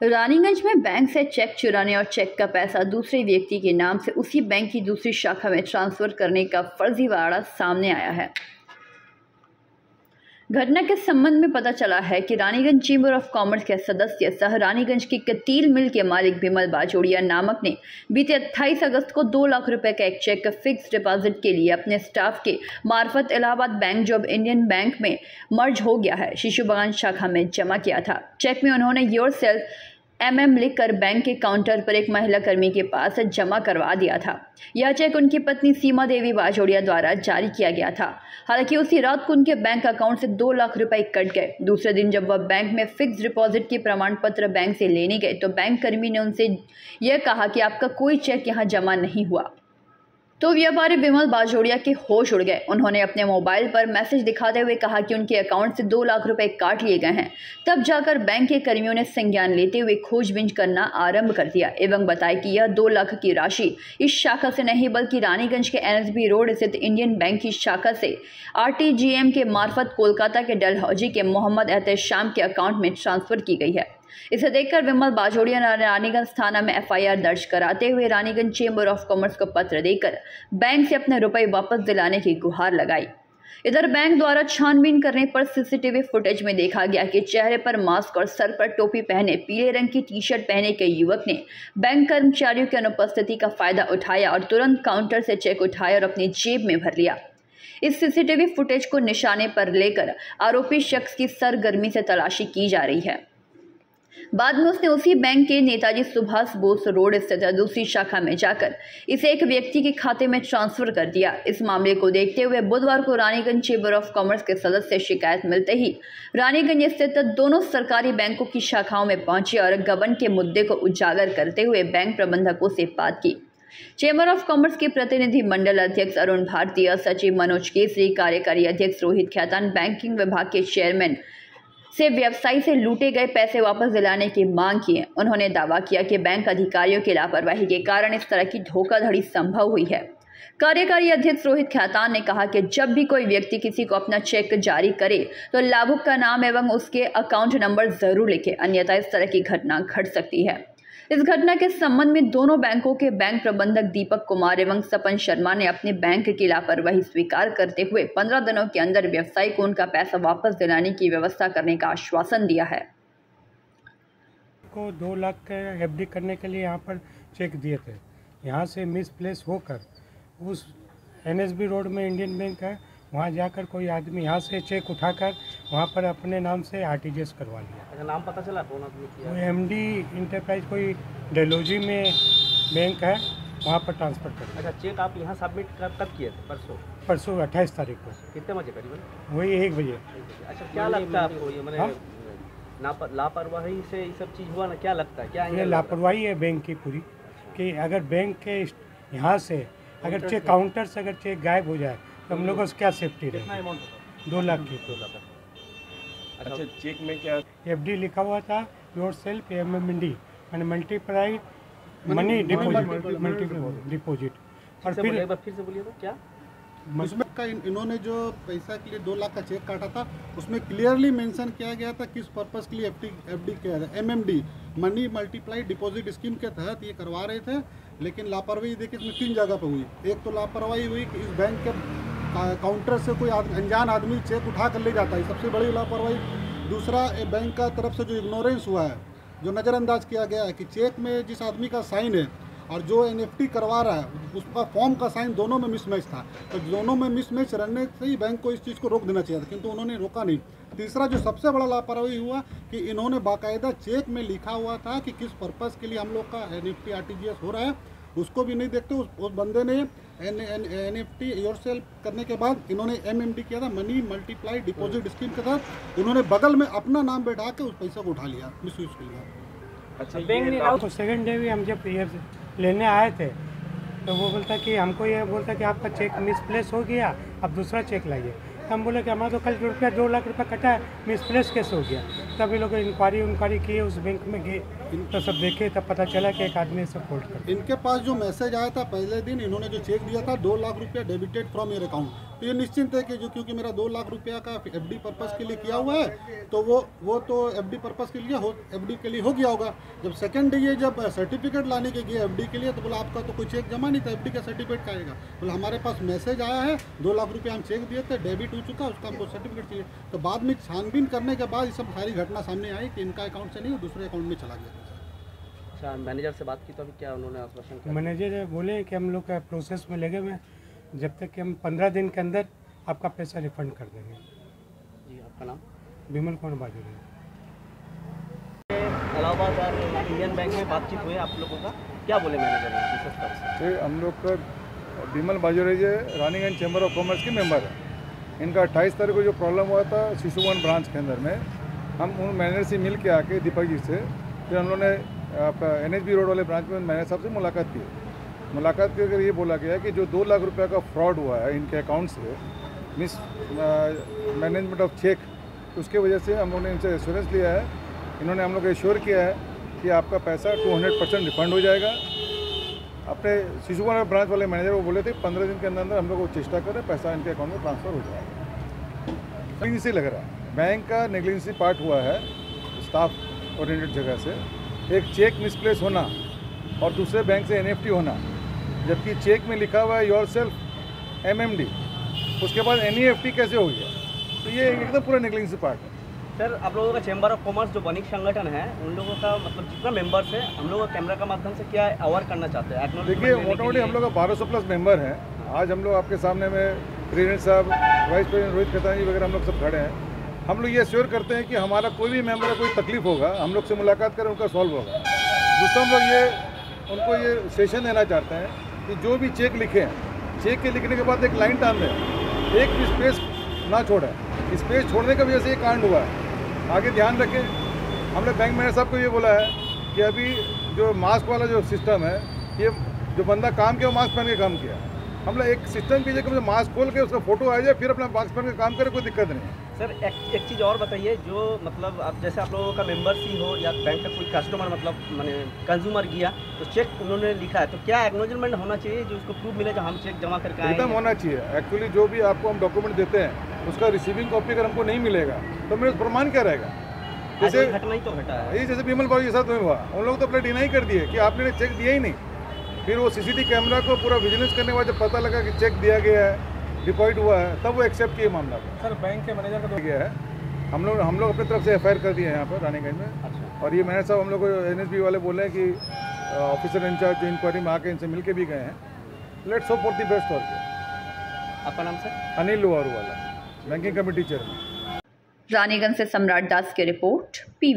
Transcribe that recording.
रानीगंज में बैंक से चेक चुराने और चेक का पैसा दूसरे व्यक्ति के नाम से उसी बैंक की दूसरी शाखा में ट्रांसफर करने का फर्जीवाड़ा सामने आया है। घटना के संबंध में पता चला है कि रानीगंज चेंबर ऑफ कॉमर्स के सदस्य सह रानीगंज की कतील मिल के मालिक बिमल बाजोड़िया नामक ने बीते 28 अगस्त को 2 लाख रुपए का एक चेक फिक्स डिपॉजिट के लिए अपने स्टाफ के मार्फत इलाहाबाद बैंक जो अब इंडियन बैंक में मर्ज हो गया है शिशु बागान शाखा में जमा किया था। चेक में उन्होंने योरसेल्फ MM लिखकर बैंक के काउंटर पर एक महिला कर्मी के पास जमा करवा दिया था। यह चेक उनकी पत्नी सीमा देवी बाजोड़िया द्वारा जारी किया गया था। हालांकि उसी रात को उनके बैंक अकाउंट से 2 लाख रुपए कट गए। दूसरे दिन जब वह बैंक में फिक्स डिपॉजिट के प्रमाण पत्र बैंक से लेने गए तो बैंक कर्मी ने उनसे यह कहा कि आपका कोई चेक यहां जमा नहीं हुआ। तो व्यापारी बिमल बाजोड़िया के होश उड़ गए। उन्होंने अपने मोबाइल पर मैसेज दिखाते हुए कहा कि उनके अकाउंट से 2 लाख रुपए काट लिए गए हैं। तब जाकर बैंक के कर्मियों ने संज्ञान लेते हुए खोजबीन करना आरंभ कर दिया एवं बताया कि यह 2 लाख की राशि इस शाखा से नहीं बल्कि रानीगंज के NSB रोड स्थित इंडियन बैंक की शाखा से RTGM के मार्फत कोलकाता के डलहौजी के मोहम्मद एहतेशाम के अकाउंट में ट्रांसफर की गई है। इसे देखकर बिमल बाजोड़िया ने रानीगंज थाना में FIR दर्ज कराते हुए रानीगंज चेंबर ऑफ कॉमर्स को पत्र देकर बैंक से अपने रुपए वापस दिलाने की गुहार लगाई। इधर बैंक द्वारा छानबीन करने पर CCTV फुटेज में देखा गया कि चेहरे पर मास्क और सर पर टोपी पहने पीले रंग की टी-शर्ट पहने के युवक ने बैंक कर्मचारियों की अनुपस्थिति का फायदा उठाया और तुरंत काउंटर से चेक उठाया और अपनी जेब में भर लिया। इस CCTV फुटेज को निशाने पर लेकर आरोपी शख्स की सरगर्मी से तलाशी की जा रही है। बाद में उसने उसी बैंक के नेताजी सुभाष बोस रोड स्थित दूसरी शाखा में जाकर इसे एक व्यक्ति के खाते में ट्रांसफर कर दिया। इस मामले को देखते हुए बुधवार को रानीगंज चेंबर ऑफ कॉमर्स के सदस्य शिकायत मिलते ही रानीगंज स्थित दोनों सरकारी बैंकों की शाखाओं में पहुंचे और गबन के मुद्दे को उजागर करते हुए बैंक प्रबंधकों से बात की। चेंबर ऑफ कॉमर्स के प्रतिनिधि मंडल अध्यक्ष अरुण भारतीय, सचिव मनोज केसरी, कार्यकारी अध्यक्ष रोहित खैतान, बैंकिंग विभाग के चेयरमैन से व्यवसायी से लूटे गए पैसे वापस दिलाने की मांग की है। उन्होंने दावा किया कि बैंक अधिकारियों की लापरवाही के कारण इस तरह की धोखाधड़ी संभव हुई है। कार्यकारी अध्यक्ष रोहित खैतान ने कहा कि जब भी कोई व्यक्ति किसी को अपना चेक जारी करे तो लाभुक का नाम एवं उसके अकाउंट नंबर जरूर लिखे, अन्यथा इस तरह की घटना घट सकती है। इस घटना के संबंध में दोनों बैंकों के बैंक प्रबंधक दीपक कुमार एवं सपन शर्मा ने अपने बैंक की लापरवाही स्वीकार करते हुए 15 दिनों के अंदर व्यवसायी को उनका पैसा वापस दिलाने की व्यवस्था करने का आश्वासन दिया है। को 2 लाख के FD करने के लिए यहाँ पर चेक दिए थे। यहाँ से मिसप्लेस होकर उस NSB रोड में इंडियन बैंक है, वहाँ जाकर कोई आदमी यहाँ से चेक उठाकर वहाँ पर अपने नाम से RTGS करवा लिया। अच्छा, नाम पता चला कौन आदमी किया? वो MD इंटरप्राइज कोई डलहौजी में बैंक है, वहाँ पर ट्रांसफ़र कर दिया। अच्छा, चेक आप यहाँ सबमिट कब किए थे? परसों 28 तारीख को। कितने बजे करीबन? वही 1 बजे। अच्छा, क्या लगता है आपको ये मैंने लापरवाही से ये सब चीज़ हुआ ना, क्या लगता है? क्या ये लापरवाही है बैंक की पूरी, कि अगर बैंक के यहाँ से अगर चेक काउंटर से अगर चेक गायब हो जाए तो हम लोगों को क्या सेफ्टी रहेगी? 2 लाख की। 2 लाख। अच्छा, चेक में क्या FD लिखा हुआ था, योरसेल्फ MMD मैंने मल्टीप्लाइड मनी डिपॉजिट। और फिर से बोलिए तो क्या उसमें का इन्होंने जो पैसा के लिए 2 लाख का चेक काटा था उसमें क्लियरली मेंशन किया गया था किस पर्पस के लिए FD किया था। MMD money multiplied deposit scheme के तहत ये करवा रहे थे, लेकिन लापरवाही देखिए इसमें 3 जगह पर हुई। एक तो लापरवाही हुई कि इस बैंक के काउंटर से कोई अनजान आदमी चेक उठा कर ले जाता है, सबसे बड़ी लापरवाही। दूसरा बैंक का तरफ से जो इग्नोरेंस हुआ है, जो नज़रअंदाज किया गया है कि चेक में जिस आदमी का साइन है और जो NFT करवा रहा है उसका फॉर्म का साइन दोनों में मिसमैच था, तो दोनों में मिसमैच रहने से ही बैंक को इस चीज़ को रोक देना चाहिए था, किंतु उन्होंने रोका नहीं। तीसरा जो सबसे बड़ा लापरवाही हुआ कि इन्होंने बाकायदा चेक में लिखा हुआ था कि किस पर्पज़ के लिए हम लोग का NFT RTGS हो रहा है, उसको भी नहीं देखते उस बंदे ने NFT योरसेल्फ करने के बाद इन्होंने MMD किया था, मनी मल्टीप्लाई डिपॉजिट स्कीम के साथ उन्होंने बगल में अपना नाम बैठा के उस पैसा को उठा लिया, मिस यूज कर लिया। अच्छा, बैंक ने तो सेकंड डे भी हम जब ये लेने आए थे तो वो बोलता कि हमको ये बोलता कि आपका चेक मिसप्लेस हो गया, अब दूसरा चेक लाइए। हम बोले कि हमारा तो कल रुपया 2 लाख रुपया कटा है, मिसप्लेस कैसे हो गया? तब ये लोग इंक्वायरी किए, उस बैंक में गए तो सब देखे, तब पता चला कि एक आदमी से फोल्ड कर। इनके पास जो मैसेज आया था पहले दिन, इन्होंने जो चेक दिया था 2 लाख रुपया डेबिटेड फ्रॉम योर अकाउंट, तो ये निश्चिंत है कि जो क्योंकि मेरा 2 लाख रुपया का एफडी पर्पस के लिए किया हुआ है, तो वो तो एफडी पर्पस के लिए एफडी के लिए हो गया होगा। जब सेकंड ये जब सर्टिफिकेट लाने के गए एफडी के लिए, तो बोला आपका तो कोई चेक जमा नहीं था, एफडी का सर्टिफिकेट का आएगा। बोला हमारे पास मैसेज आया है, 2 लाख रुपया हम चेक दिए थे, डेबिट हो चुका, उसका हमको सर्टिफिकेट चाहिए। तो बाद में छानबीन करने के बाद ये सब सारी घटना सामने आई कि इनका अकाउंट से नहीं दूसरे अकाउंट में चला गया। अच्छा, मैनेजर से बात की तो अभी क्या उन्होंने आश्वासन किया? मैनेजर बोले कि हम लोग का प्रोसेस में लगे हुए हैं, जब तक कि हम 15 दिन के अंदर आपका पैसा रिफंड कर देंगे। जी, आपका नाम? विमल कुमार बाजोरिया। इलाहाबाद और इंडियन बैंक में बातचीत हुई आप लोगों का, क्या बोले मैनेजर ने विशेष तरह से? हम लोग का Vimal Bajoria Raniganj chamber of commerce के मेंबर है। इनका 28 तारीख को जो प्रॉब्लम हुआ था शिशुवन ब्रांच के अंदर में, हम उन मैनेजर से मिल के आके दीपक जी से, फिर हम लोगों ने आपका NHB रोड वाले ब्रांच में मैनेजर साहब से मुलाकात की। मुलाकात करके ये बोला गया कि जो 2 लाख रुपए का फ्रॉड हुआ है इनके अकाउंट से, मिस मैनेजमेंट ऑफ चेक, उसके वजह से हम लोगों ने इनसे एश्योरेंस लिया है। इन्होंने हम लोग को एश्योर किया है कि आपका पैसा 200% रिफंड हो जाएगा। अपने शिशुवन ब्रांच वाले मैनेजर को बोले थे 15 दिन के अंदर अंदर हम लोग को चेष्टा करें, पैसा इनके अकाउंट में ट्रांसफ़र हो जाएगा। नेग्लिजेंसी लग रहा है, बैंक का नेग्लिजेंसी पार्ट हुआ है स्टाफ ओरिएंटेड जगह से। एक चेक मिसप्लेस होना और दूसरे बैंक से NEFT होना, जबकि चेक में लिखा हुआ है योरसेल्फ MMD, उसके बाद NEFT कैसे हो गया? तो ये एकदम पूरा नेग्लिजेंसी पार्ट है। सर, आप लोगों का चैम्बर ऑफ कॉमर्स जो वणिक संगठन है, उन लोगों का मतलब जितना मेंबर्स है, हम लोग कैमरा का माध्यम से क्या अवेयर करना चाहते हैं? देखिए, मोटामोटी हम लोग का 1200+ मेंबर हैं। आज हम लोग आपके सामने में प्रेसिडेंट साहब, वाइस प्रेसिडेंट रोहित खतानी वगैरह हम लोग सब खड़े हैं। हम लोग ये श्योर करते हैं कि हमारा कोई भी मेंबर कोई तकलीफ होगा, हम लोग से मुलाकात करें, उनका सॉल्व होगा। दूसरा हम लोग उनको ये सेशन देना चाहते हैं कि जो भी चेक लिखे हैं, चेक के लिखने के बाद एक लाइन टान दें, एक भी स्पेस ना छोड़ें। स्पेस छोड़ने की वजह से ये कांड हुआ है। आगे ध्यान रखें। हमने बैंक मैनेजर साहब को ये बोला है कि अभी जो मास्क वाला जो सिस्टम है, ये जो बंदा काम किया वो मास्क पहन के काम किया। हम लोग एक सिस्टम कीजिए कि मास्क खोल के उसका फोटो आ जाए, फिर अपना मास्क पहन के काम करे, कोई दिक्कत नहीं है। सर, एक चीज़ और बताइए, जो मतलब अब जैसे आप लोगों का मेंबर्स ही हो या बैंक का कोई कस्टमर मतलब मैंने कंज्यूमर गया तो चेक उन्होंने लिखा है, तो क्या एक्नॉलेजमेंट होना चाहिए जो उसको प्रूफ मिले जो हम चेक जमा करके आए? एकदम होना चाहिए। एक्चुअली जो भी आपको हम डॉक्यूमेंट देते हैं उसका रिसीविंग कॉपी अगर हमको नहीं मिलेगा तो मेरे प्रमाण क्या रहेगा? जैसे घटना ही तो घटा है, ये जैसे विमल बाबू के साथ में हुआ, उन लोग तो अपना डिनाई कर दिए कि आपने चेक दिया ही नहीं। फिर वो CCTV कैमरा को पूरा विजिलेंस करने के बाद जब पता लगा कि चेक दिया गया है, डिपॉजिट हुआ है, तब वो एक्सेप्ट किए मामला को। सर, बैंक के मैनेजर का गया है, हम लोग अपनी तरफ से FIR कर दिए हैं यहाँ पर रानीगंज में। अच्छा। और ये मैनेजर साहब हम लोग को NSB वाले बोले हैं कि ऑफिसर इंचार्ज जो इंक्वायरी में आके इनसे मिल के भी गए हैं। Let's hope for the best. और आपका नाम सर? अनिल लोहारू वाला, बैंकिंग कमेटी चेयरमैन। रानीगंज से सम्राट दास की रिपोर्ट, PV।